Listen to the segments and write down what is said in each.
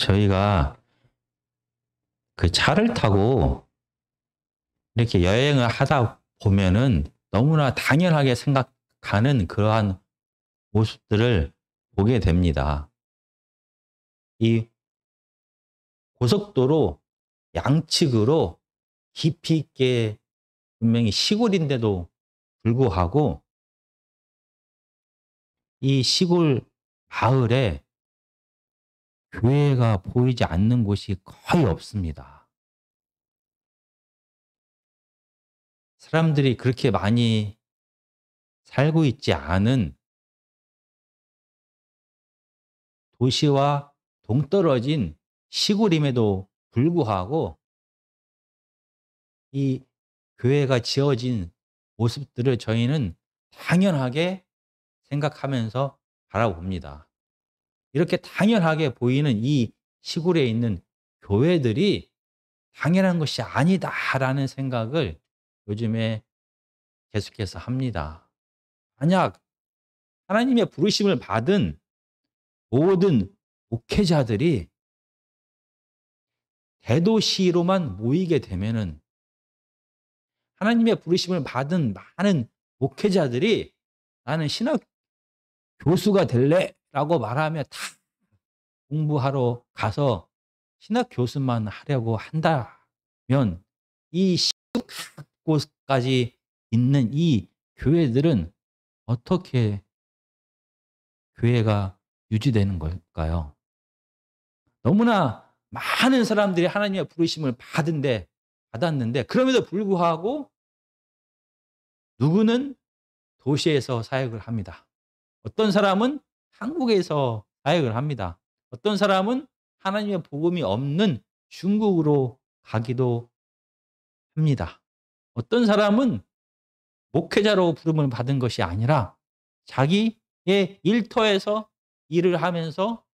저희가 그 차를 타고 이렇게 여행을 하다 보면은 너무나 당연하게 생각하는 그러한 모습들을 보게 됩니다. 이 고속도로 양측으로 깊이 있게 분명히 시골인데도 불구하고 이 시골 마을에 교회가 보이지 않는 곳이 거의 없습니다. 사람들이 그렇게 많이 살고 있지 않은 도시와 동떨어진 시골임에도 불구하고 이 교회가 지어진 모습들을 저희는 당연하게 생각하면서 바라봅니다. 이렇게 당연하게 보이는 이 시골에 있는 교회들이 '당연한 것이 아니다.'라는 생각을 요즘에 계속해서 합니다. 만약 하나님의 부르심을 받은 모든 목회자들이 대도시로만 모이게 되면은 하나님의 부르심을 받은 많은 목회자들이 "나는 신학 교수가 될래."라고 말하면 다 공부하러 가서 신학 교수만 하려고 한다면 이 시골 곳까지 있는 이 교회들은 어떻게 교회가 유지되는 걸까요? 너무나 많은 사람들이 하나님의 부르심을 받았는데 그럼에도 불구하고 누구는 도시에서 사역을 합니다. 어떤 사람은 한국에서 사역을 합니다. 어떤 사람은 하나님의 복음이 없는 중국으로 가기도 합니다. 어떤 사람은 목회자로 부름을 받은 것이 아니라 자기의 일터에서 일을 하면서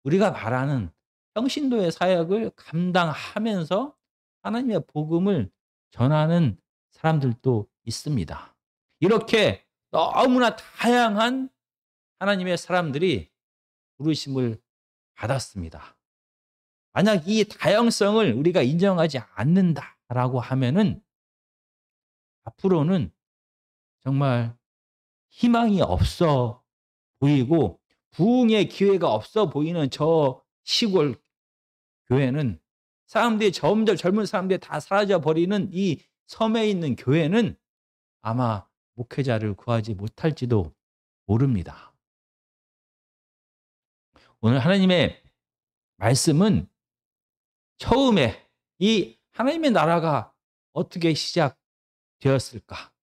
우리가 말하는 평신도의 사역을 감당하면서 하나님의 복음을 전하는 사람들도 있습니다. 이렇게 너무나 다양한 하나님의 사람들이 부르심을 받았습니다. 만약 이 다양성을 우리가 인정하지 않는다라고 하면은 앞으로는 정말 희망이 없어 보이고 부흥의 기회가 없어 보이는 저 시골 교회는 사람들이 점점 젊은 사람들이 다 사라져 버리는 이 섬에 있는 교회는 아마 목회자를 구하지 못할지도 모릅니다. 오늘 하나님의 말씀은 처음에 이 하나님의 나라가 어떻게 시작되었을까?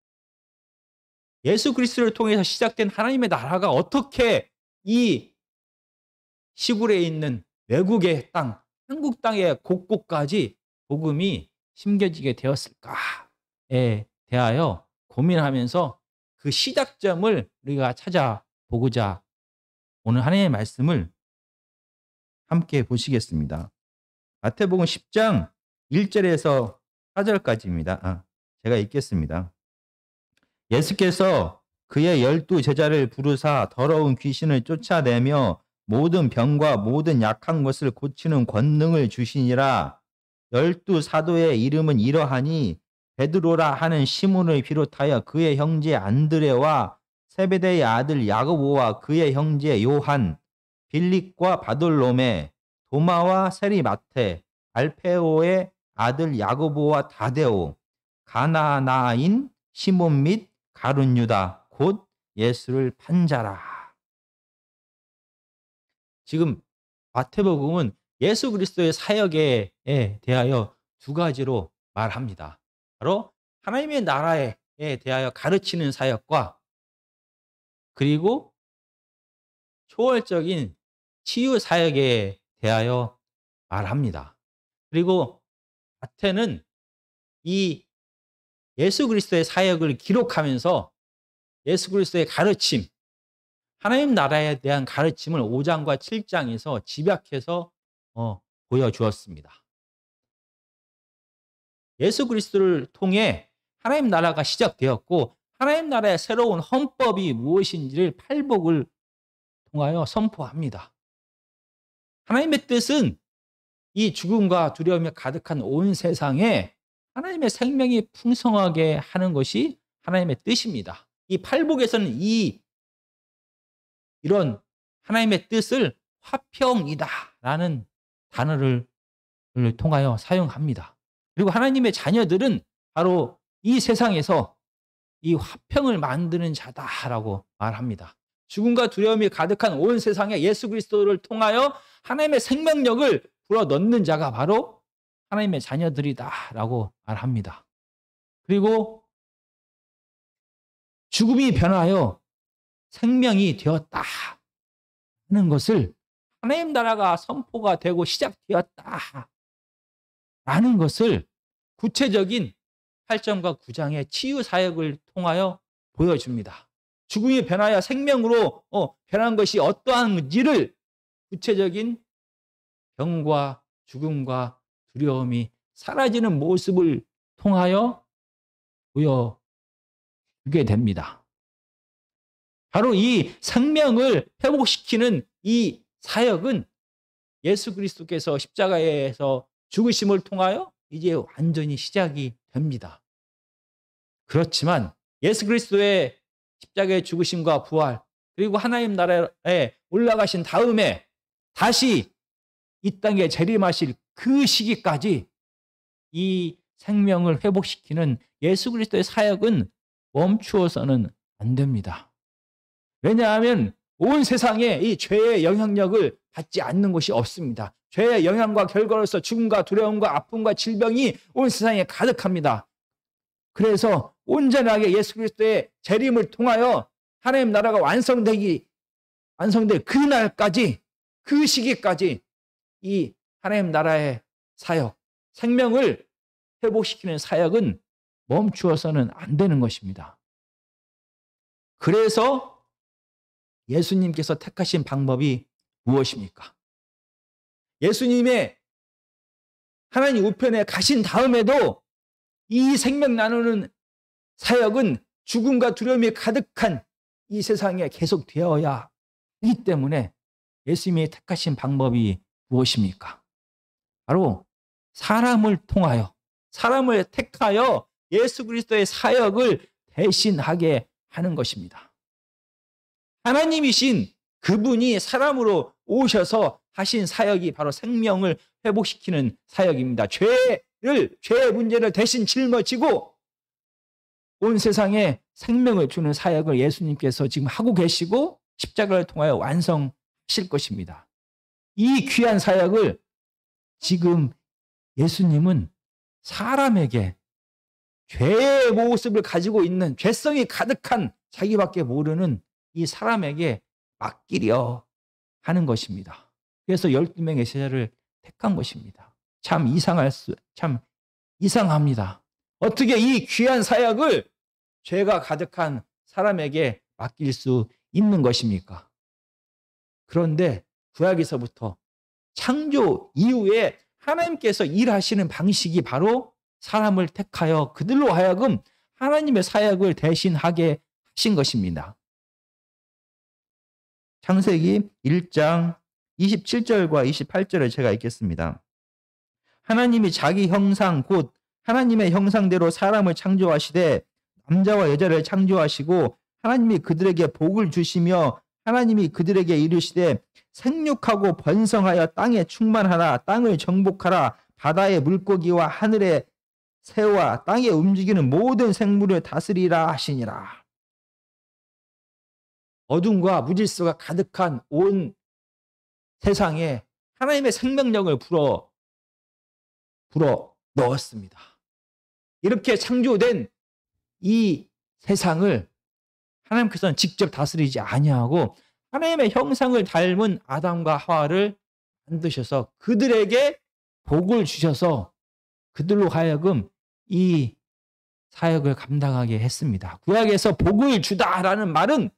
예수 그리스도를 통해서 시작된 하나님의 나라가 어떻게 이 시골에 있는 외국의 땅, 한국 땅의 곳곳까지 복음이 심겨지게 되었을까에 대하여 고민하면서 그 시작점을 우리가 찾아보고자 오늘 하나님의 말씀을 함께 보시겠습니다. 마태복음 10장 1절에서 4절까지입니다. 제가 읽겠습니다. 예수께서 그의 12 제자를 부르사 더러운 귀신을 쫓아내며 모든 병과 모든 약한 것을 고치는 권능을 주시니라. 12 사도의 이름은 이러하니 베드로라 하는 시몬을 비롯하여 그의 형제 안드레와 세베대의 아들 야고보와 그의 형제 요한, 빌립과 바돌로메, 도마와 세리마테, 알페오의 아들 야고보와 다데오, 가나나인 시몬 및 가룟 유다 곧 예수를 판 자라. 지금 마태복음은 예수 그리스도의 사역에 대하여 두 가지로 말합니다. 바로 하나님의 나라에 대하여 가르치는 사역과 그리고 초월적인 치유 사역에 대하여 말합니다. 그리고 마태는 이 예수 그리스도의 사역을 기록하면서 예수 그리스도의 가르침, 하나님 나라에 대한 가르침을 5장과 7장에서 집약해서 보여주었습니다. 예수 그리스도를 통해 하나님 나라가 시작되었고 하나님 나라의 새로운 헌법이 무엇인지를 팔복을 통하여 선포합니다. 하나님의 뜻은 이 죽음과 두려움이 가득한 온 세상에 하나님의 생명이 풍성하게 하는 것이 하나님의 뜻입니다. 이 팔복에서는 이런 하나님의 뜻을 화평이다라는 단어를 통하여 사용합니다. 그리고 하나님의 자녀들은 바로 이 세상에서 이 화평을 만드는 자다라고 말합니다. 죽음과 두려움이 가득한 온 세상에 예수 그리스도를 통하여 하나님의 생명력을 불어넣는 자가 바로 하나님의 자녀들이다라고 말합니다. 그리고 죽음이 변하여 생명이 되었다 하는 것을 하나님 나라가 선포가 되고 시작되었다 라는 것을 구체적인 8장과 9장의 치유 사역을 통하여 보여줍니다. 죽음이 변하여 생명으로 변한 것이 어떠한지를 구체적인 병과 죽음과 두려움이 사라지는 모습을 통하여 보여주게 됩니다. 바로 이 생명을 회복시키는 이 사역은 예수 그리스도께서 십자가에서 죽으심을 통하여 이제 완전히 시작이 됩니다. 그렇지만 예수 그리스도의 십자가의 죽으심과 부활 그리고 하나님 나라에 올라가신 다음에 다시 이 땅에 재림하실 그 시기까지 이 생명을 회복시키는 예수 그리스도의 사역은 멈추어서는 안 됩니다. 왜냐하면 온 세상에 이 죄의 영향력을 받지 않는 곳이 없습니다. 죄의 영향과 결과로서 죽음과 두려움과 아픔과 질병이 온 세상에 가득합니다. 그래서 온전하게 예수 그리스도의 재림을 통하여 하나님 나라가 완성될 그날까지 그 시기까지 이 하나님 나라의 사역, 생명을 회복시키는 사역은 멈추어서는 안 되는 것입니다. 그래서 예수님께서 택하신 방법이 무엇입니까? 예수님의 하나님 우편에 가신 다음에도 이 생명 나누는 사역은 죽음과 두려움이 가득한 이 세상에 계속되어야 하기 때문에 예수님이 택하신 방법이 무엇입니까? 바로 사람을 택하여 예수 그리스도의 사역을 대신하게 하는 것입니다. 하나님이신 그분이 사람으로 오셔서 하신 사역이 바로 생명을 회복시키는 사역입니다. 죄의 문제를 대신 짊어지고 온 세상에 생명을 주는 사역을 예수님께서 지금 하고 계시고 십자가를 통하여 완성하실 것입니다. 이 귀한 사역을 지금 예수님은 사람에게 죄의 모습을 가지고 있는 죄성이 가득한 자기밖에 모르는 이 사람에게 맡기려 하는 것입니다. 그래서 12명의 제자를 택한 것입니다. 참 이상합니다. 어떻게 이 귀한 사역을 죄가 가득한 사람에게 맡길 수 있는 것입니까? 그런데 구약에서부터 창조 이후에 하나님께서 일하시는 방식이 바로 사람을 택하여 그들로 하여금 하나님의 사역을 대신하게 하신 것입니다. 창세기 1장 27절과 28절을 제가 읽겠습니다. 하나님이 자기 형상 곧 하나님의 형상대로 사람을 창조하시되 남자와 여자를 창조하시고 하나님이 그들에게 복을 주시며 하나님이 그들에게 이르시되 생육하고 번성하여 땅에 충만하라 땅을 정복하라 바다의 물고기와 하늘의 새와 땅에 움직이는 모든 생물을 다스리라 하시니라. 어둠과 무질서가 가득한 온 세상에 하나님의 생명력을 불어 넣었습니다. 이렇게 창조된 이 세상을 하나님께서는 직접 다스리지 아니하고 하나님의 형상을 닮은 아담과 하와를 만드셔서 그들에게 복을 주셔서 그들로 하여금 이 사역을 감당하게 했습니다. 구약에서 복을 주다라는 말은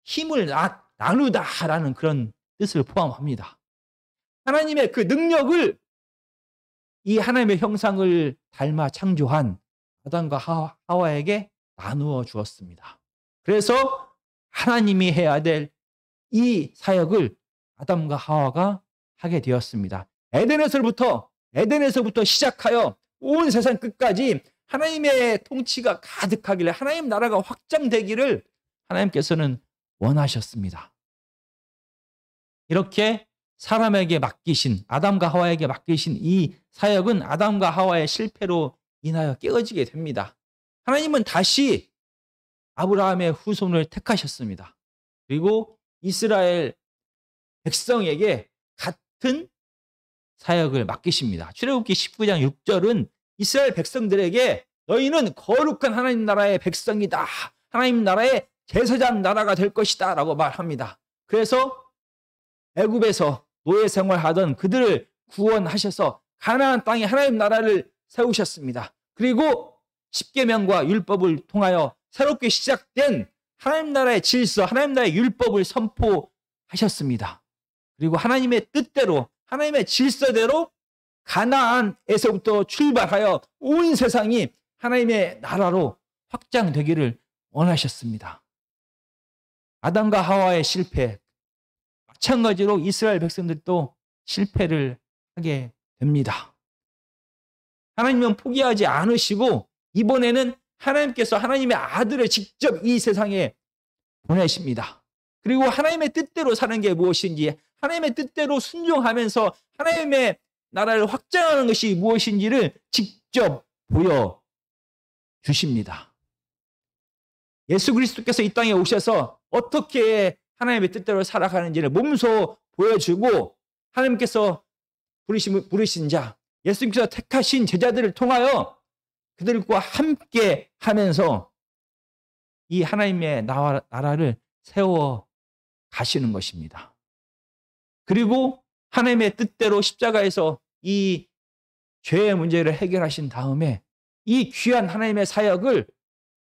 힘을 나누다라는 그런 뜻을 포함합니다. 하나님의 그 능력을 이 하나님의 형상을 닮아 창조한 아담과 하와에게 나누어 주었습니다. 그래서 하나님이 해야 될 이 사역을 아담과 하와가 하게 되었습니다. 에덴에서부터 시작하여 온 세상 끝까지 하나님의 통치가 가득하길래 하나님 나라가 확장되기를 하나님께서는 원하셨습니다. 이렇게 사람에게 맡기신, 아담과 하와에게 맡기신 이 사역은 아담과 하와의 실패로 인하여 깨어지게 됩니다. 하나님은 다시 아브라함의 후손을 택하셨습니다. 그리고 이스라엘 백성에게 같은 사역을 맡기십니다. 출애굽기 19장 6절은 이스라엘 백성들에게 너희는 거룩한 하나님 나라의 백성이다. 하나님 나라의 제사장 나라가 될 것이다 라고 말합니다. 그래서 애굽에서 노예 생활하던 그들을 구원하셔서 가나안 땅에 하나님 나라를 세우셨습니다. 그리고 십계명과 율법을 통하여 새롭게 시작된 하나님 나라의 질서, 하나님 나라의 율법을 선포하셨습니다. 그리고 하나님의 뜻대로, 하나님의 질서대로 가나안에서부터 출발하여 온 세상이 하나님의 나라로 확장되기를 원하셨습니다. 아담과 하와의 실패, 마찬가지로 이스라엘 백성들도 실패를 하게 됩니다. 하나님은 포기하지 않으시고 이번에는 하나님께서 하나님의 아들을 직접 이 세상에 보내십니다. 그리고 하나님의 뜻대로 사는 게 무엇인지, 하나님의 뜻대로 순종하면서 하나님의 나라를 확장하는 것이 무엇인지를 직접 보여주십니다. 예수 그리스도께서 이 땅에 오셔서 어떻게 하나님의 뜻대로 살아가는지를 몸소 보여주고 하나님께서 부르신 자, 예수님께서 택하신 제자들을 통하여 그들과 함께 하면서 이 하나님의 나라를 세워 가시는 것입니다. 그리고 하나님의 뜻대로 십자가에서 이 죄의 문제를 해결하신 다음에 이 귀한 하나님의 사역을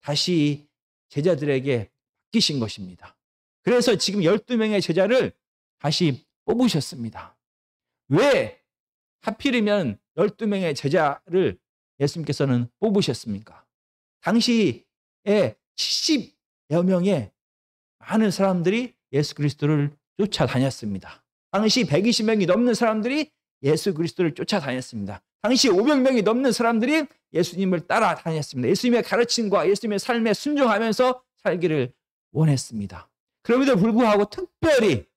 다시 제자들에게 맡기신 것입니다. 그래서 지금 12명의 제자를 다시 뽑으셨습니다. 왜 하필이면 12명의 제자를 예수님께서는 뽑으셨습니까? 당시에 70여 명의 많은 사람들이 예수 그리스도를 쫓아다녔습니다. 당시 120명이 넘는 사람들이 예수 그리스도를 쫓아다녔습니다. 당시 500명이 넘는 사람들이 예수님을 따라다녔습니다. 예수님의 가르침과 예수님의 삶에 순종하면서 살기를 원했습니다. 그럼에도 불구하고 특별히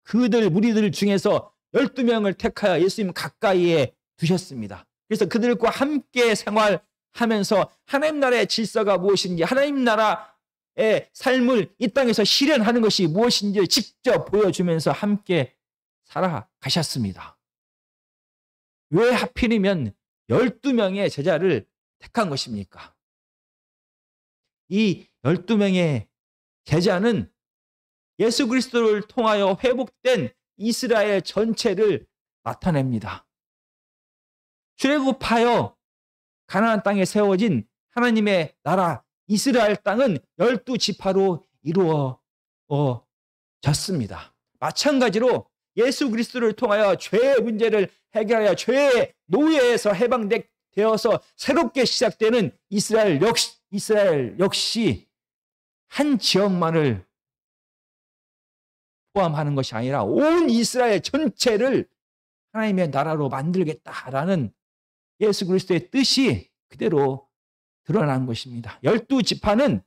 그들 무리들 중에서 12명을 택하여 예수님 가까이에 두셨습니다. 그래서 그들과 함께 생활하면서 하나님 나라의 질서가 무엇인지, 하나님 나라의 삶을 이 땅에서 실현하는 것이 무엇인지 직접 보여주면서 함께 살아가셨습니다. 왜 하필이면 12명의 제자를 택한 것입니까? 이 12명의 제자는 예수 그리스도를 통하여 회복된 이스라엘 전체를 나타냅니다. 출애굽하여 가나안 땅에 세워진 하나님의 나라 이스라엘 땅은 12지파로 이루어졌습니다. 마찬가지로 예수 그리스도를 통하여 죄의 문제를 해결하여 죄의 노예에서 해방되어서 새롭게 시작되는 이스라엘 역시 한 지역만을 포함하는 것이 아니라 온 이스라엘 전체를 하나님의 나라로 만들겠다라는 예수 그리스도의 뜻이 그대로 드러난 것입니다. 12지파는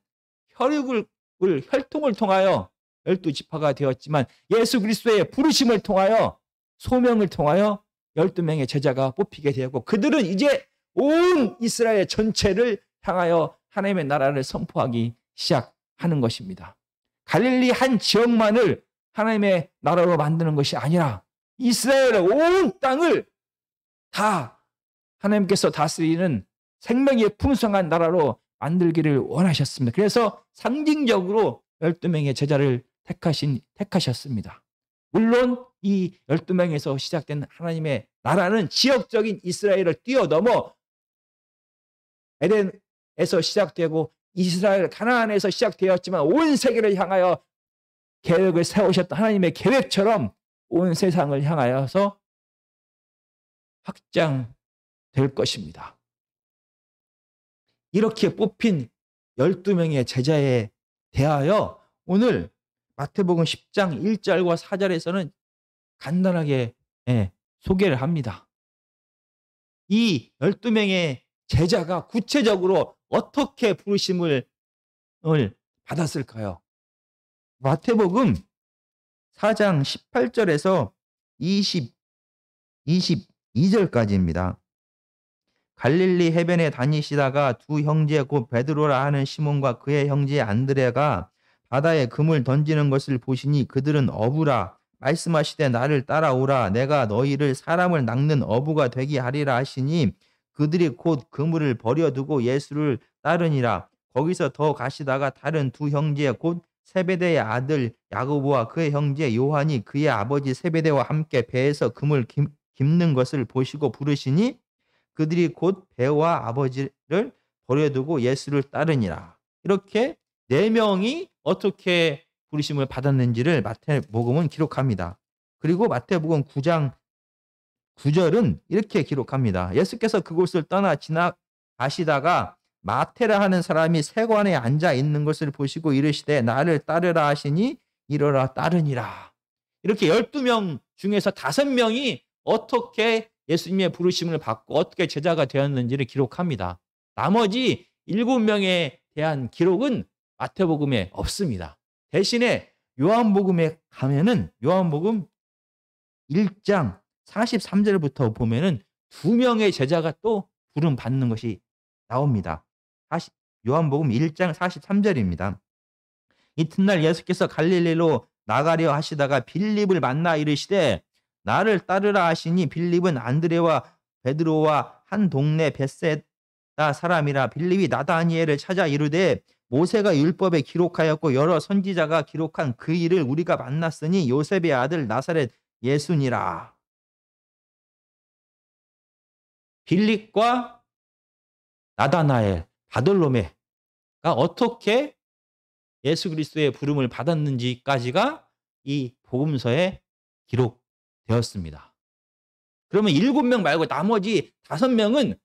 혈통을 통하여 12지파가 되었지만 예수 그리스도의 부르심을 통하여 소명을 통하여 12명의 제자가 뽑히게 되었고 그들은 이제 온 이스라엘 전체를 향하여 하나님의 나라를 선포하기 시작하는 것입니다. 갈릴리 한 지역만을 하나님의 나라로 만드는 것이 아니라 이스라엘의 온 땅을 다 하나님께서 다스리는 생명의 풍성한 나라로 만들기를 원하셨습니다. 그래서 상징적으로 12명의 제자를 택하셨습니다. 물론 이 12명에서 시작된 하나님의 나라는 지역적인 이스라엘을 뛰어넘어 에덴에서 시작되고 이스라엘 가나안에서 시작되었지만 온 세계를 향하여 계획을 세우셨던 하나님의 계획처럼 온 세상을 향하여서 확장될 것입니다. 이렇게 뽑힌 12명의 제자에 대하여 오늘 마태복음 10장 1절과 4절에서는 간단하게 소개를 합니다. 이 12명의 제자가 구체적으로 어떻게 부르심을 받았을까요? 마태복음 4장 18절에서 22절까지입니다. 갈릴리 해변에 다니시다가 두 형제 곧 베드로라 하는 시몬과 그의 형제 안드레가 바다에 금을 던지는 것을 보시니 그들은 어부라 말씀하시되 나를 따라오라 내가 너희를 사람을 낚는 어부가 되게 하리라 하시니 그들이 곧 그물을 버려두고 예수를 따르니라. 거기서 더 가시다가 다른 두 형제 곧 세베대의 아들 야고보와 그의 형제 요한이 그의 아버지 세베대와 함께 배에서 금을 깁는 것을 보시고 부르시니 그들이 곧 배와 아버지를 버려두고 예수를 따르니라. 이렇게 네 명이 어떻게 부르심을 받았는지를 마태복음은 기록합니다. 그리고 마태복음 9장 9절은 이렇게 기록합니다. 예수께서 그곳을 떠나 지나가시다가 마태라 하는 사람이 세관에 앉아 있는 것을 보시고 이르시되 나를 따르라 하시니 이르라 따르니라. 이렇게 12명 중에서 5명이 어떻게 예수님의 부르심을 받고 어떻게 제자가 되었는지를 기록합니다. 나머지 7명에 대한 기록은 마태복음에 없습니다. 대신에 요한복음에 가면은 요한복음 1장 43절부터 보면은 2명의 제자가 또 부름 받는 것이 나옵니다. 요한복음 1장 43절입니다. 이튿날 예수께서 갈릴리로 나가려 하시다가 빌립을 만나 이르시되 나를 따르라 하시니 빌립은 안드레와 베드로와 한 동네 벳세다 사람이라. 빌립이 나다니엘을 찾아 이르되 모세가 율법에 기록하였고 여러 선지자가 기록한 그 일을 우리가 만났으니 요셉의 아들 나사렛 예수니라. 빌립과 나다나엘, 바돌로메가 어떻게 예수 그리스도의 부름을 받았는지까지가 이 복음서에 기록되었습니다. 그러면 7명 말고 나머지 5명은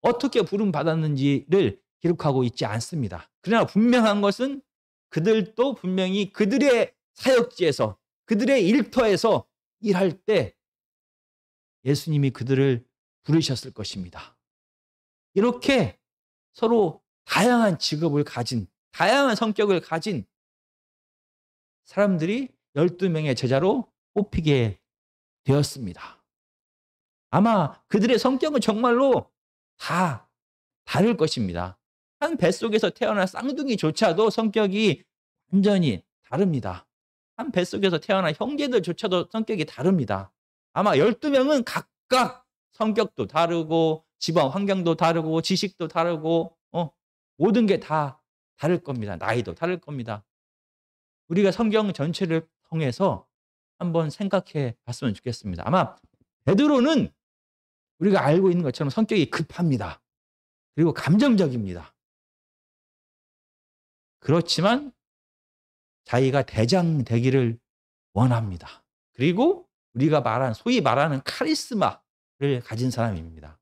어떻게 부름 받았는지를 기록하고 있지 않습니다. 그러나 분명한 것은 그들도 분명히 그들의 사역지에서 그들의 일터에서 일할 때 예수님이 그들을 부르셨을 것입니다. 이렇게 서로 다양한 직업을 가진 다양한 성격을 가진 사람들이 12명의 제자로 뽑히게 되었습니다. 아마 그들의 성격은 정말로 다 다를 것입니다. 한 뱃속에서 태어난 쌍둥이조차도 성격이 완전히 다릅니다. 한 뱃속에서 태어난 형제들조차도 성격이 다릅니다. 아마 12명은 각각 성격도 다르고 집안 환경도 다르고 지식도 다르고 모든 게 다 다를 겁니다. 나이도 다를 겁니다. 우리가 성경 전체를 통해서 한번 생각해 봤으면 좋겠습니다. 아마 베드로는 우리가 알고 있는 것처럼 성격이 급합니다. 그리고 감정적입니다. 그렇지만 자기가 대장 되기를 원합니다. 그리고 우리가 소위 말하는 카리스마를 가진 사람입니다.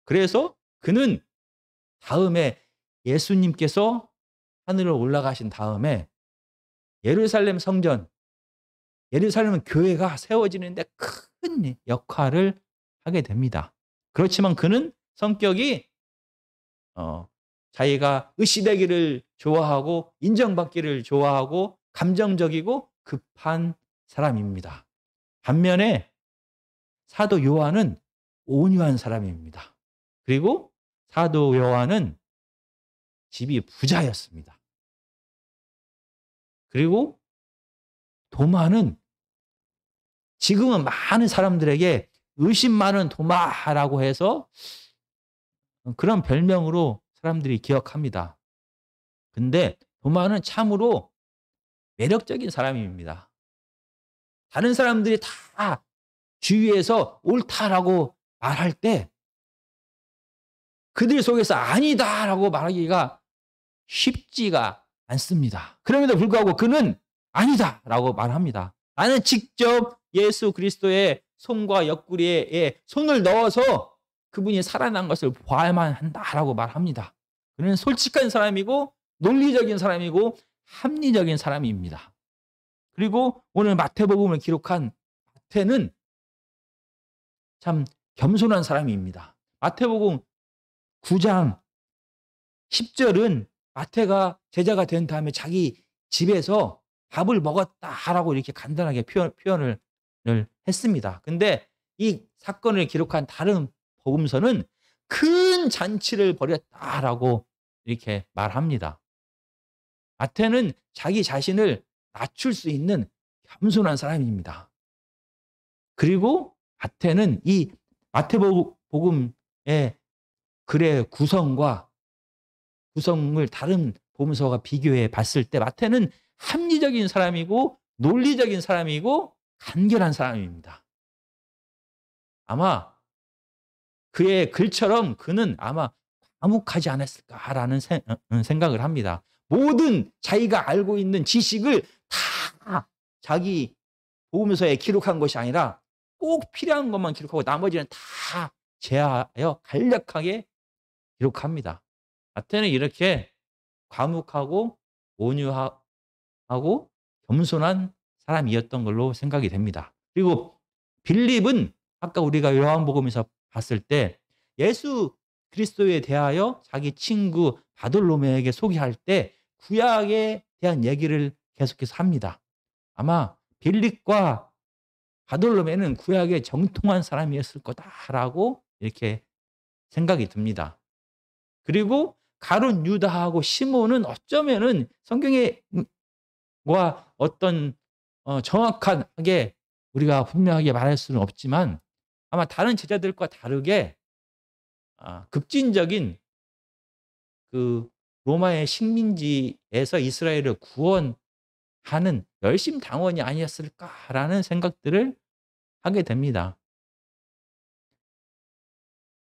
그래서 그는 다음에 예수님께서 하늘로 올라가신 다음에 예루살렘 성전, 예루살렘 교회가 세워지는데 큰 역할을 하게 됩니다. 그렇지만 그는 성격이 자기가 의시되기를 좋아하고 인정받기를 좋아하고 감정적이고 급한 사람입니다. 반면에 사도 요한은 온유한 사람입니다. 그리고 사도 요한은 집이 부자였습니다. 그리고 도마는 지금은 많은 사람들에게 의심 많은 도마라고 해서 그런 별명으로 사람들이 기억합니다. 근데 도마는 참으로 매력적인 사람입니다. 다른 사람들이 다 주위에서 옳다라고 말할 때 그들 속에서 아니다라고 말하기가 쉽지가 않습니다. 그럼에도 불구하고 그는 아니다라고 말합니다. 나는 직접 예수 그리스도의 손과 옆구리에 손을 넣어서 그분이 살아난 것을 봐야만 한다라고 말합니다. 그는 솔직한 사람이고 논리적인 사람이고 합리적인 사람입니다. 그리고 오늘 마태복음을 기록한 마태는 참 겸손한 사람입니다. 마태복음 9장 10절은 마태가 제자가 된 다음에 자기 집에서 밥을 먹었다라고 이렇게 간단하게 표현을 했습니다. 근데 이 사건을 기록한 다른 복음서는 큰 잔치를 벌였다라고 이렇게 말합니다. 마태는 자기 자신을 낮출 수 있는 겸손한 사람입니다. 그리고 마태는 이 마태복음의 글의 구성을 다른 복음서와 비교해 봤을 때 마태는 합리적인 사람이고 논리적인 사람이고 간결한 사람입니다. 아마 그의 글처럼 그는 아마 과묵하지 않았을까라는 생각을 합니다. 모든 자기가 알고 있는 지식을 다 자기 복음서에 기록한 것이 아니라 꼭 필요한 것만 기록하고 나머지는 다 제하여 간략하게 기록합니다. 마태는 이렇게 과묵하고 온유하고 겸손한 사람이었던 걸로 생각이 됩니다. 그리고 빌립은 아까 우리가 요한복음에서 봤을 때 예수 그리스도에 대하여 자기 친구 바돌로메에게 소개할 때 구약에 대한 얘기를 계속해서 합니다. 아마 빌립과 바돌로메는 구약에 정통한 사람이었을 거다라고 이렇게 생각이 듭니다. 그리고 가룟 유다하고 시몬은 어쩌면은 성경과 어떤 정확하게 우리가 분명하게 말할 수는 없지만 아마 다른 제자들과 다르게 급진적인 그 로마의 식민지에서 이스라엘을 구원하는 열심 당원이 아니었을까라는 생각들을 하게 됩니다.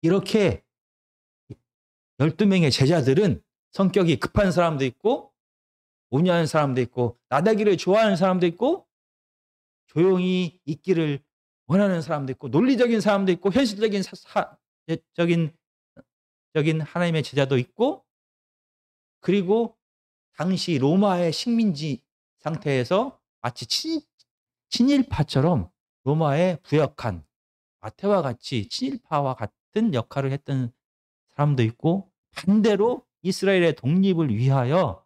이렇게 12명의 제자들은 성격이 급한 사람도 있고 온유한 사람도 있고 나다기를 좋아하는 사람도 있고 조용히 있기를 원하는 사람도 있고 논리적인 사람도 있고 현실적인 적인 하나님의 제자도 있고 그리고 당시 로마의 식민지 상태에서 마치 친일파처럼 로마에 부역한 마태와 같이 친일파와 같은 역할을 했던 사람도 있고 반대로 이스라엘의 독립을 위하여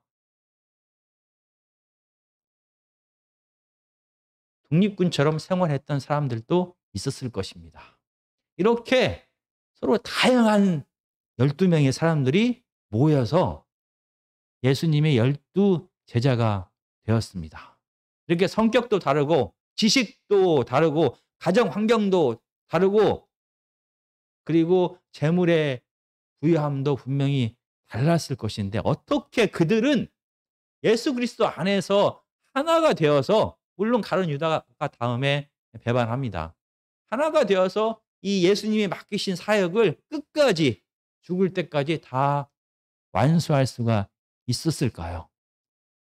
독립군처럼 생활했던 사람들도 있었을 것입니다. 이렇게 서로 다양한 12명의 사람들이 모여서 예수님의 12 제자가 되었습니다. 이렇게 성격도 다르고 지식도 다르고 가정 환경도 다르고 그리고 재물의 부유함도 분명히 달랐을 것인데 어떻게 그들은 예수 그리스도 안에서 하나가 되어서 물론 가룟 유다가 다음에 배반합니다. 하나가 되어서 이 예수님이 맡기신 사역을 끝까지 죽을 때까지 다 완수할 수가 있었을까요?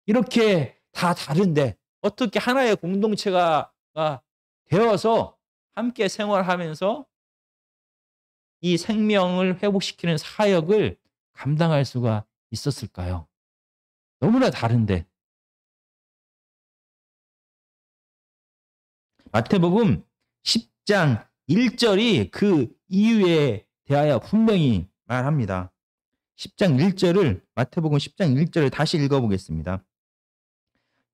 이렇게 다 다른데 어떻게 하나의 공동체가 되어서 함께 생활하면서 이 생명을 회복시키는 사역을 감당할 수가 있었을까요? 너무나 다른데. 마태복음 10장 1절이 그 이유에 대하여 분명히 말합니다. 10장 1절을 마태복음 10장 1절을 다시 읽어보겠습니다.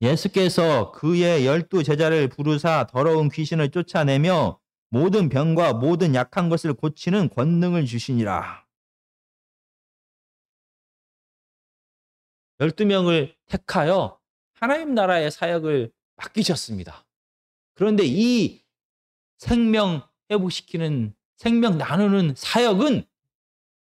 예수께서 그의 12 제자를 부르사 더러운 귀신을 쫓아내며 모든 병과 모든 약한 것을 고치는 권능을 주시니라. 12명을 택하여 하나님 나라의 사역을 맡기셨습니다. 그런데 이 생명 회복시키는 생명 나누는 사역은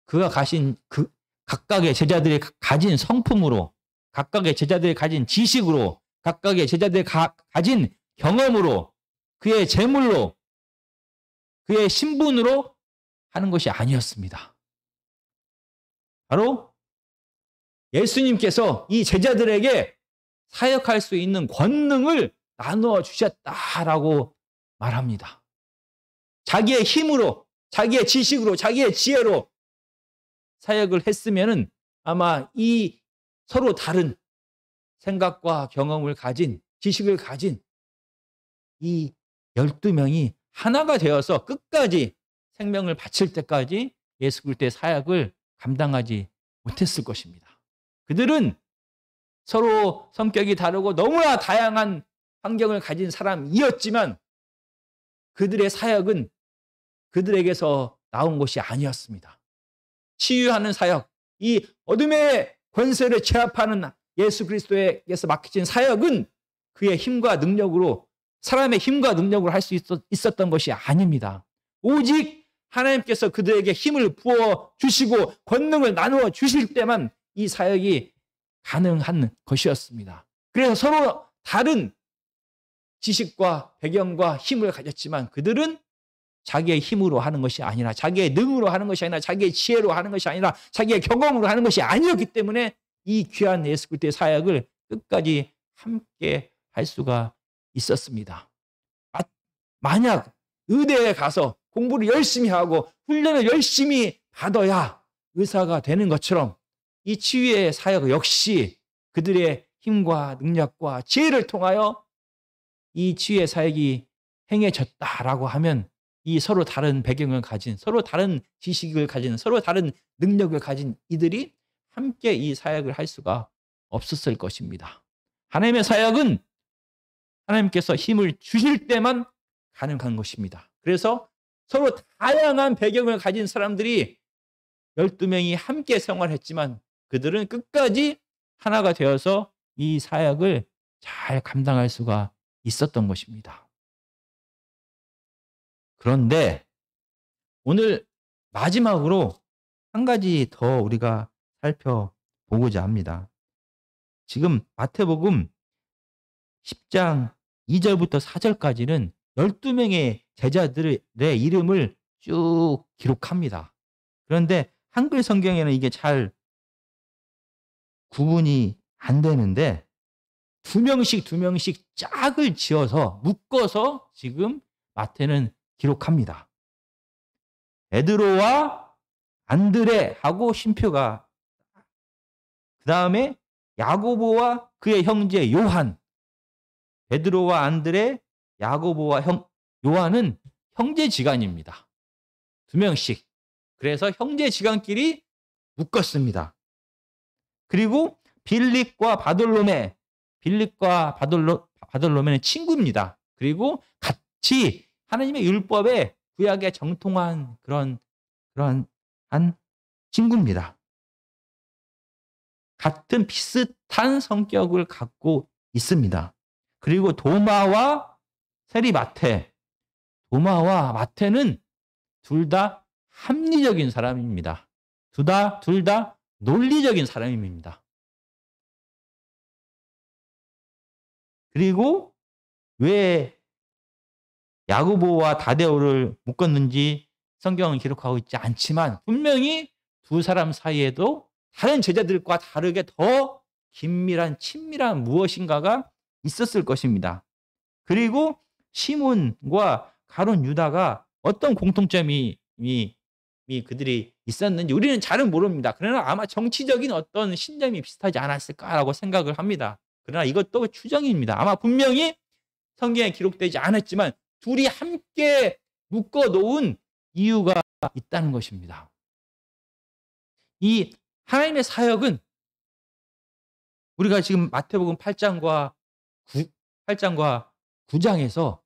그가 가신 그 각각의 제자들이 가진 성품으로 각각의 제자들이 가진 지식으로 각각의 제자들이 가진 경험으로 그의 재물로 그의 신분으로 하는 것이 아니었습니다. 바로 예수님께서 이 제자들에게 사역할 수 있는 권능을 나누어 주셨다라고 말합니다. 자기의 힘으로, 자기의 지식으로, 자기의 지혜로 사역을 했으면은 아마 이 서로 다른 생각과 경험을 가진, 지식을 가진 이 12명이 하나가 되어서 끝까지 생명을 바칠 때까지 예수 그리스도의 사역을 감당하지 못했을 것입니다. 그들은 서로 성격이 다르고 너무나 다양한 환경을 가진 사람이었지만 그들의 사역은 그들에게서 나온 것이 아니었습니다. 치유하는 사역, 이 어둠의 권세를 제압하는 예수 그리스도에게서 맡겨진 사역은 그의 힘과 능력으로, 사람의 힘과 능력으로 할 수 있었던 것이 아닙니다. 오직 하나님께서 그들에게 힘을 부어 주시고 권능을 나누어 주실 때만 이 사역이 가능한 것이었습니다. 그래서 서로 다른 지식과 배경과 힘을 가졌지만 그들은 자기의 힘으로 하는 것이 아니라, 자기의 능으로 하는 것이 아니라, 자기의 지혜로 하는 것이 아니라, 자기의 경험으로 하는 것이 아니었기 때문에 이 귀한 예수 그리스도의 사역을 끝까지 함께 할 수가 있었습니다. 만약 의대에 가서 공부를 열심히 하고 훈련을 열심히 받아야 의사가 되는 것처럼 이 치유의 사역 역시 그들의 힘과 능력과 지혜를 통하여 이 치유의 사역이 행해졌다라고 하면 이 서로 다른 배경을 가진, 서로 다른 지식을 가진, 서로 다른 능력을 가진 이들이 함께 이 사역을 할 수가 없었을 것입니다. 하나님의 사역은 하나님께서 힘을 주실 때만 가능한 것입니다. 그래서 서로 다양한 배경을 가진 사람들이 12명이 함께 생활했지만 그들은 끝까지 하나가 되어서 이 사역을 잘 감당할 수가 있었던 것입니다. 그런데 오늘 마지막으로 한 가지 더 우리가 살펴보고자 합니다. 지금 마태복음 10장 2절부터 4절까지는 12명의 제자들의 이름을 쭉 기록합니다. 그런데 한글 성경에는 이게 잘 구분이 안 되는데 두 명씩 짝을 지어서 묶어서 지금 마태는 기록합니다. 베드로와 안드레하고 쉼표가, 그 다음에 야고보와 그의 형제 요한. 베드로와 안드레, 야고보와 요한은 형제지간입니다. 두 명씩. 그래서 형제지간끼리 묶었습니다. 그리고 빌립과 바돌로메, 빌립과 바돌로메는 친구입니다. 그리고 같이 하나님의 율법에 구약에 정통한 그러한 친구입니다. 같은 비슷한 성격을 갖고 있습니다. 그리고 도마와 세리마테, 도마와 마테는 둘 다 합리적인 사람입니다. 둘 다 논리적인 사람입니다. 그리고 왜 야고보와 다데오를 묶었는지 성경은 기록하고 있지 않지만 분명히 두 사람 사이에도 다른 제자들과 다르게 더 긴밀한 친밀한 무엇인가가 있었을 것입니다. 그리고 시몬과 가룟 유다가 어떤 공통점이 그들이 있었는지 우리는 잘은 모릅니다. 그러나 아마 정치적인 어떤 신념이 비슷하지 않았을까라고 생각을 합니다. 그러나 이것도 추정입니다. 아마 분명히 성경에 기록되지 않았지만 둘이 함께 묶어놓은 이유가 있다는 것입니다. 이 하나님의 사역은 우리가 지금 마태복음 8장과 9장에서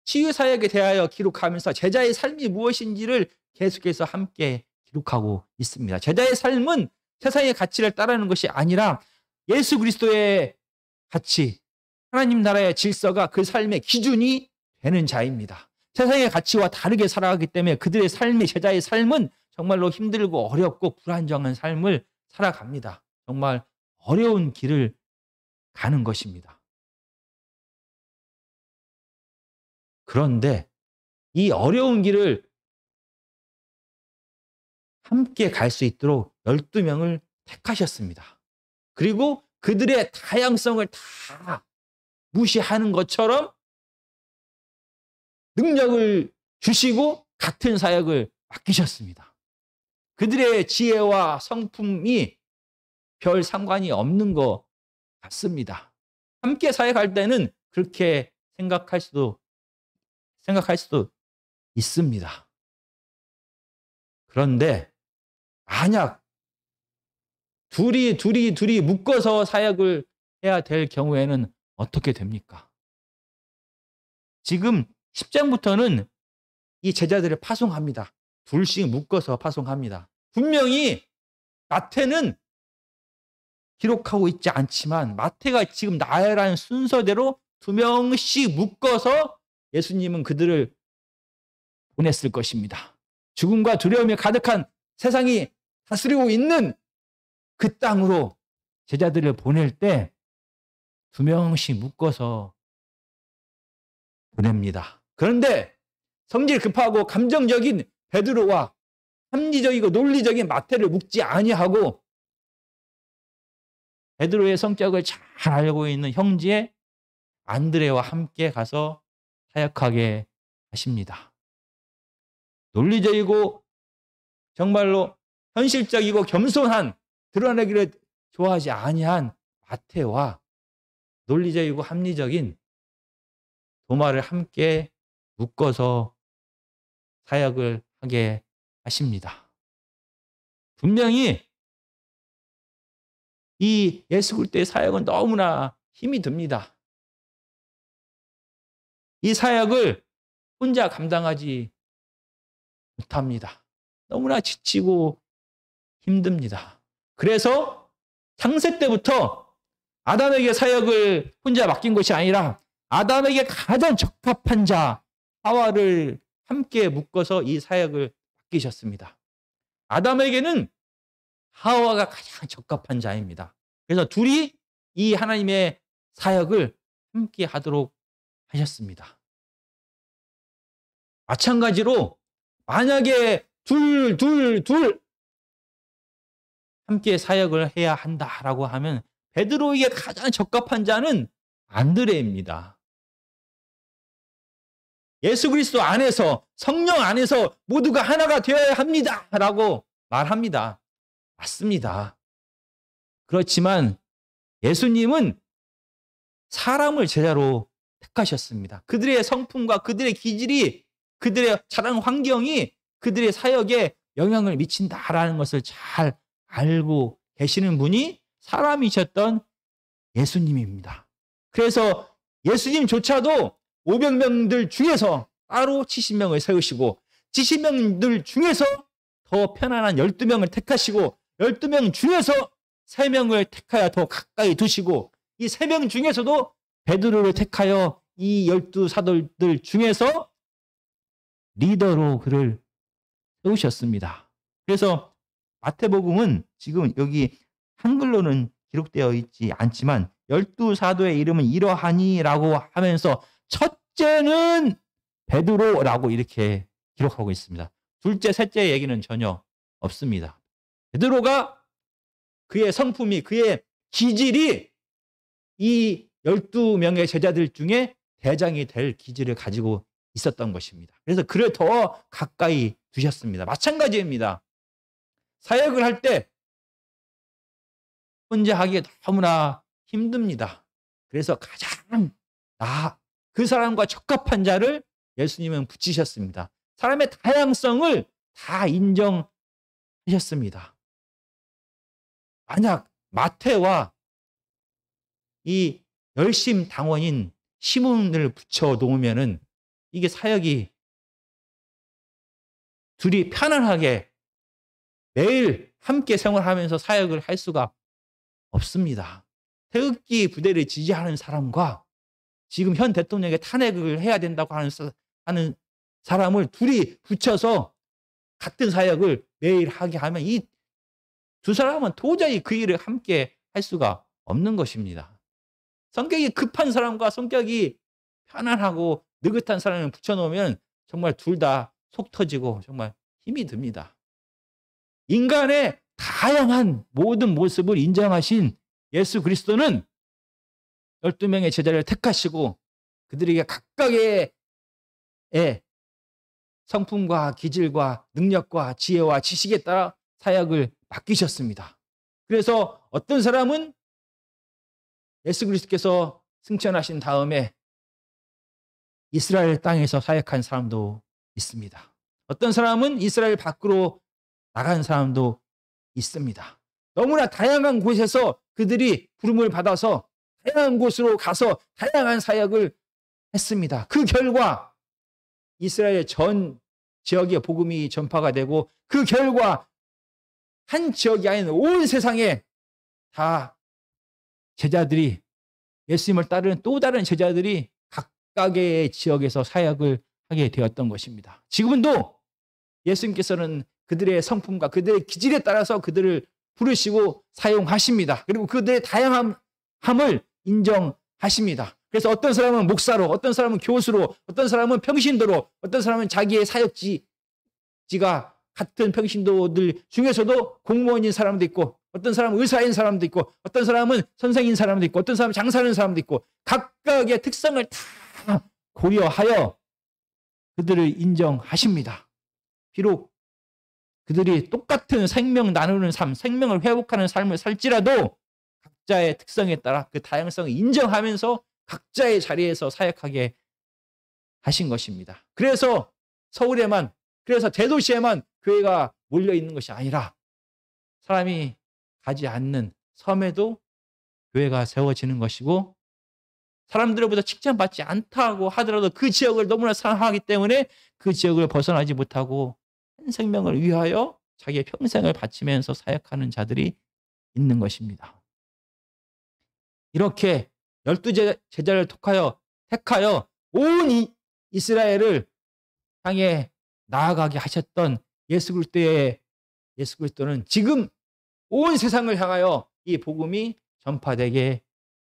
치유 사역에 대하여 기록하면서 제자의 삶이 무엇인지를 계속해서 함께 기록하고 있습니다. 제자의 삶은 세상의 가치를 따르는 것이 아니라 예수 그리스도의 가치, 하나님 나라의 질서가 그 삶의 기준이 되는 자입니다. 세상의 가치와 다르게 살아가기 때문에 그들의 삶이, 제자의 삶은 정말로 힘들고 어렵고 불안정한 삶을 살아갑니다. 정말 어려운 길을 가는 것입니다. 그런데 이 어려운 길을 함께 갈 수 있도록 12명을 택하셨습니다. 그리고 그들의 다양성을 다 무시하는 것처럼 능력을 주시고 같은 사역을 맡기셨습니다. 그들의 지혜와 성품이 별 상관이 없는 것 같습니다. 함께 사역할 때는 그렇게 생각할 수도 생각할 수도 있습니다. 그런데 만약 둘이 묶어서 사역을 해야 될 경우에는 어떻게 됩니까? 지금 10장부터는 이 제자들을 파송합니다. 둘씩 묶어서 파송합니다. 분명히 마태는 기록하고 있지 않지만 마태가 지금 나열한 순서대로 2명씩 묶어서 예수님은 그들을 보냈을 것입니다. 죽음과 두려움이 가득한 세상이 다스리고 있는 그 땅으로 제자들을 보낼 때 2명씩 묶어서 보냅니다. 그런데 성질 급하고 감정적인 베드로와 합리적이고 논리적인 마태를 묶지 아니하고 베드로의 성격을 잘 알고 있는 형제 안드레와 함께 가서 사역하게 하십니다. 논리적이고 정말로 현실적이고 겸손한 드러내기를 좋아하지 아니한 마태와 논리적이고 합리적인 도마를 함께 묶어서 사역을 하게 하십니다. 분명히 이 예수 그리스도의 사역은 너무나 힘이 듭니다. 이 사역을 혼자 감당하지 못합니다. 너무나 지치고 힘듭니다. 그래서 창세 때부터 아담에게 사역을 혼자 맡긴 것이 아니라 아담에게 가장 적합한 자 하와를 함께 묶어서 이 사역을 맡기셨습니다. 아담에게는 하와가 가장 적합한 자입니다. 그래서 둘이 이 하나님의 사역을 함께 하도록 하셨습니다. 마찬가지로 만약에 둘 함께 사역을 해야 한다라고 하면 베드로에게 가장 적합한 자는 안드레입니다. 예수 그리스도 안에서 성령 안에서 모두가 하나가 되어야 합니다라고 말합니다. 맞습니다. 그렇지만 예수님은 사람을 제자로 택하셨습니다. 그들의 성품과 그들의 기질이 그들의 자란 환경이 그들의 사역에 영향을 미친다라는 것을 잘 알고 계시는 분이 사람이셨던 예수님입니다. 그래서 예수님조차도 500명들 중에서 따로 70명을 세우시고 70명들 중에서 더 편안한 12명을 택하시고 12명 중에서 3명을 택하여 더 가까이 두시고 이 3명 중에서도 베드로를 택하여 이 12 사도들 중에서 리더로 그를 세우셨습니다. 그래서 마태복음은 지금 여기 한글로는 기록되어 있지 않지만 12 사도의 이름은 이러하니라고 하면서 첫째는 베드로라고 이렇게 기록하고 있습니다. 둘째, 셋째 얘기는 전혀 없습니다. 베드로가 그의 성품이 그의 기질이 이 12명의 제자들 중에 대장이 될 기질을 가지고 있었던 것입니다. 그래서 그를 더 가까이 두셨습니다. 마찬가지입니다. 사역을 할 때 혼자 하기에 너무나 힘듭니다. 그래서 가장 그 사람과 적합한 자를 예수님은 붙이셨습니다. 사람의 다양성을 다 인정하셨습니다. 만약 마태와 이 열심 당원인 시몬을 붙여 놓으면은 이게 사역이 둘이 편안하게 매일 함께 생활하면서 사역을 할 수가 없습니다. 태극기 부대를 지지하는 사람과 지금 현 대통령에게 탄핵을 해야 된다고 하는 사람을 둘이 붙여서 같은 사역을 매일 하게 하면 이 두 사람은 도저히 그 일을 함께 할 수가 없는 것입니다. 성격이 급한 사람과 성격이 편안하고 느긋한 사람을 붙여놓으면 정말 둘 다 속 터지고 정말 힘이 듭니다. 인간의 다양한 모든 모습을 인정하신 예수 그리스도는 12명의 제자를 택하시고 그들에게 각각의 성품과 기질과 능력과 지혜와 지식에 따라 사역을 맡기셨습니다. 그래서 어떤 사람은 예수 그리스도께서 승천하신 다음에 이스라엘 땅에서 사역한 사람도 있습니다. 어떤 사람은 이스라엘 밖으로 나간 사람도 있습니다. 너무나 다양한 곳에서 그들이 부름을 받아서 다양한 곳으로 가서 다양한 사역을 했습니다. 그 결과 이스라엘 전 지역에 복음이 전파가 되고 그 결과 한 지역이 아닌 온 세상에 다 제자들이 예수님을 따르는 또 다른 제자들이 각각의 지역에서 사역을 하게 되었던 것입니다. 지금도 예수님께서는 그들의 성품과 그들의 기질에 따라서 그들을 부르시고 사용하십니다. 그리고 그들의 다양함을 인정하십니다. 그래서 어떤 사람은 목사로, 어떤 사람은 교수로, 어떤 사람은 평신도로, 어떤 사람은 자기의 사역지가 같은 평신도들 중에서도 공무원인 사람도 있고, 어떤 사람은 의사인 사람도 있고, 어떤 사람은 선생인 사람도 있고, 어떤 사람은 장사하는 사람도 있고, 각각의 특성을 다 고려하여 그들을 인정하십니다. 비록 그들이 똑같은 생명 나누는 삶, 생명을 회복하는 삶을 살지라도 각자의 특성에 따라 그 다양성을 인정하면서 각자의 자리에서 사역하게 하신 것입니다. 그래서 서울에만, 그래서 대도시에만 교회가 몰려 있는 것이 아니라 사람이 가지 않는 섬에도 교회가 세워지는 것이고, 사람들로부터 칭찬받지 않다고 하더라도 그 지역을 너무나 사랑하기 때문에 그 지역을 벗어나지 못하고 한 생명을 위하여 자기의 평생을 바치면서 사역하는 자들이 있는 것입니다. 이렇게 12제자를 택하여 온 이스라엘을 향해 나아가게 하셨던 예수 그리스도는 지금 온 세상을 향하여 이 복음이 전파되게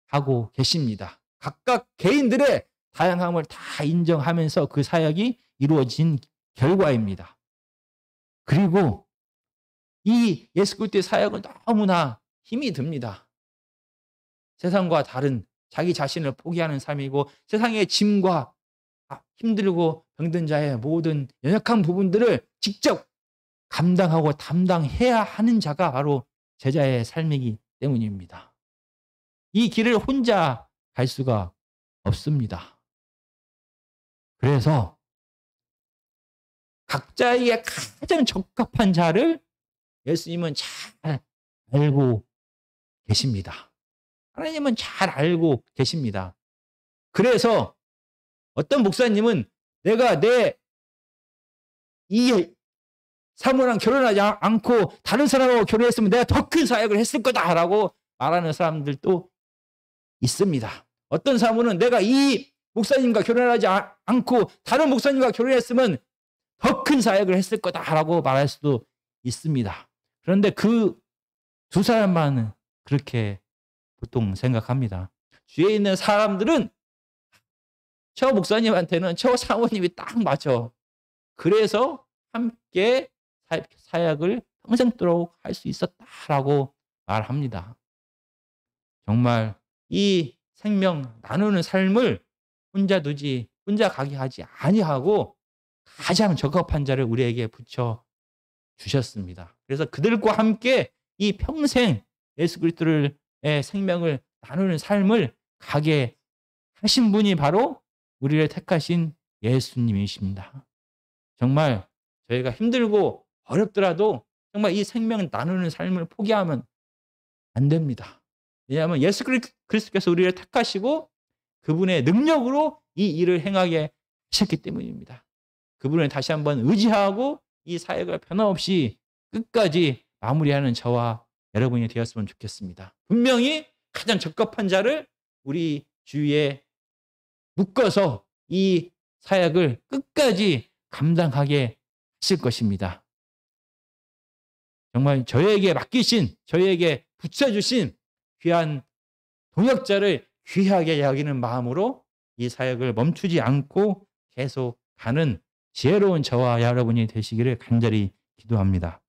하고 계십니다. 각각 개인들의 다양함을 다 인정하면서 그 사역이 이루어진 결과입니다. 그리고 이 예수 그리스도의 사역은 너무나 힘이 듭니다. 세상과 다른 자기 자신을 포기하는 삶이고, 세상의 짐과 힘들고 병든 자의 모든 연약한 부분들을 직접 감당하고 담당해야 하는 자가 바로 제자의 삶이기 때문입니다. 이 길을 혼자 갈 수가 없습니다. 그래서 각자에게 가장 적합한 자를 예수님은 잘 알고 계십니다. 하나님은 잘 알고 계십니다. 그래서 어떤 목사님은 내가 내 이 사모랑 결혼하지 않고 다른 사람하고 결혼했으면 내가 더 큰 사역을 했을 거다라고 말하는 사람들도 있습니다. 어떤 사모는 내가 이 목사님과 결혼하지 않고 다른 목사님과 결혼했으면 더 큰 사역을 했을 거다라고 말할 수도 있습니다. 그런데 그 두 사람만 그렇게 보통 생각합니다. 주위에 있는 사람들은 저 목사님한테는 저 사모님이 딱 맞아. 그래서 함께 사역을 평생도록 할 수 있었다라고 말합니다. 정말 이 생명 나누는 삶을 혼자 가게 하지 아니하고 가장 적합한 자를 우리에게 붙여 주셨습니다. 그래서 그들과 함께 이 평생 예수 그리스도의 생명을 나누는 삶을 가게 하신 분이 바로 우리를 택하신 예수님이십니다. 정말 저희가 힘들고 어렵더라도 정말 이 생명 나누는 삶을 포기하면 안 됩니다. 왜냐하면 예수 그리스도께서 우리를 택하시고 그분의 능력으로 이 일을 행하게 하셨기 때문입니다. 그분을 다시 한번 의지하고 이 사역을 변함없이 끝까지 마무리하는 저와 여러분이 되었으면 좋겠습니다. 분명히 가장 적합한 자를 우리 주위에 묶어서 이 사역을 끝까지 감당하게 하실 것입니다. 정말 저에게 맡기신, 저에게 붙여주신 귀한 동역자를 귀하게 여기는 마음으로 이 사역을 멈추지 않고 계속 가는 지혜로운 저와 여러분이 되시기를 간절히 기도합니다.